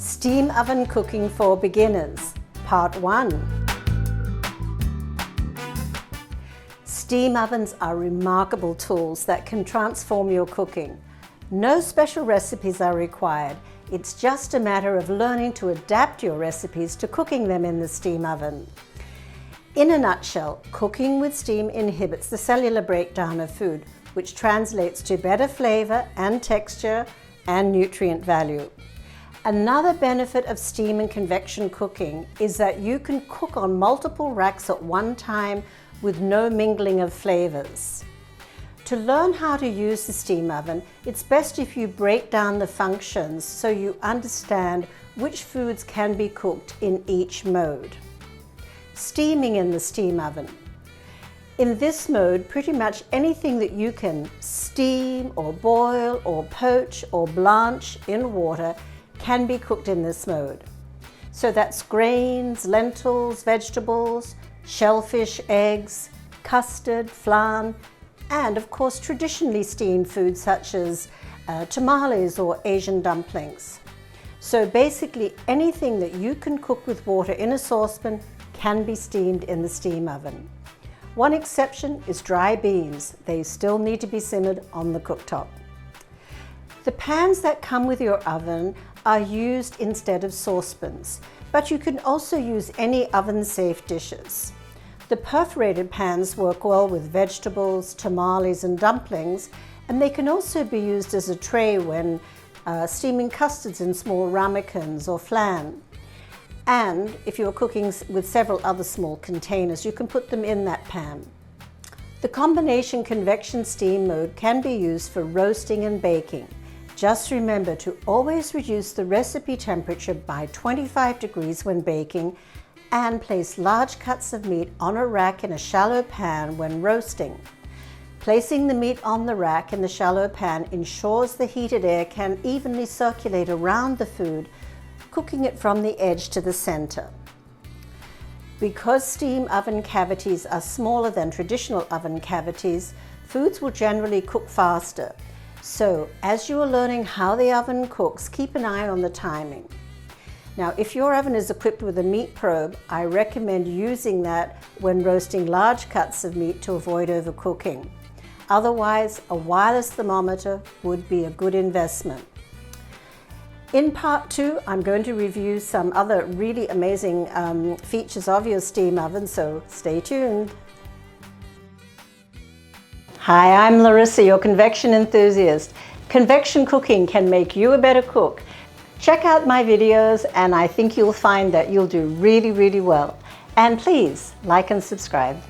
Steam Oven Cooking for Beginners, Part 1. Steam ovens are remarkable tools that can transform your cooking. No special recipes are required. It's just a matter of learning to adapt your recipes to cooking them in the steam oven. In a nutshell, cooking with steam inhibits the cellular breakdown of food, which translates to better flavor and texture and nutrient value. Another benefit of steam and convection cooking is that you can cook on multiple racks at one time with no mingling of flavors. To learn how to use the steam oven, it's best if you break down the functions so you understand which foods can be cooked in each mode. Steaming in the steam oven. In this mode, pretty much anything that you can steam or boil or poach or blanch in water can be cooked in this mode. So that's grains, lentils, vegetables, shellfish, eggs, custard, flan, and of course traditionally steamed foods such as tamales or Asian dumplings. So basically anything that you can cook with water in a saucepan can be steamed in the steam oven. One exception is dry beans. They still need to be simmered on the cooktop. The pans that come with your oven are used instead of saucepans, but you can also use any oven-safe dishes. The perforated pans work well with vegetables, tamales and dumplings, and they can also be used as a tray when steaming custards in small ramekins or flan. And if you're cooking with several other small containers, you can put them in that pan. The combination convection steam mode can be used for roasting and baking. Just remember to always reduce the recipe temperature by 25 degrees when baking and place large cuts of meat on a rack in a shallow pan when roasting. Placing the meat on the rack in the shallow pan ensures the heated air can evenly circulate around the food, cooking it from the edge to the center. Because steam oven cavities are smaller than traditional oven cavities, foods will generally cook faster. So, as you are learning how the oven cooks, keep an eye on the timing. Now, if your oven is equipped with a meat probe, I recommend using that when roasting large cuts of meat to avoid overcooking. Otherwise, a wireless thermometer would be a good investment. In Part 2, I'm going to review some other really amazing features of your steam oven, so stay tuned. Hi, I'm Larissa, your convection enthusiast. Convection cooking can make you a better cook. Check out my videos and I think you'll find that you'll do really, really well. And please like and subscribe.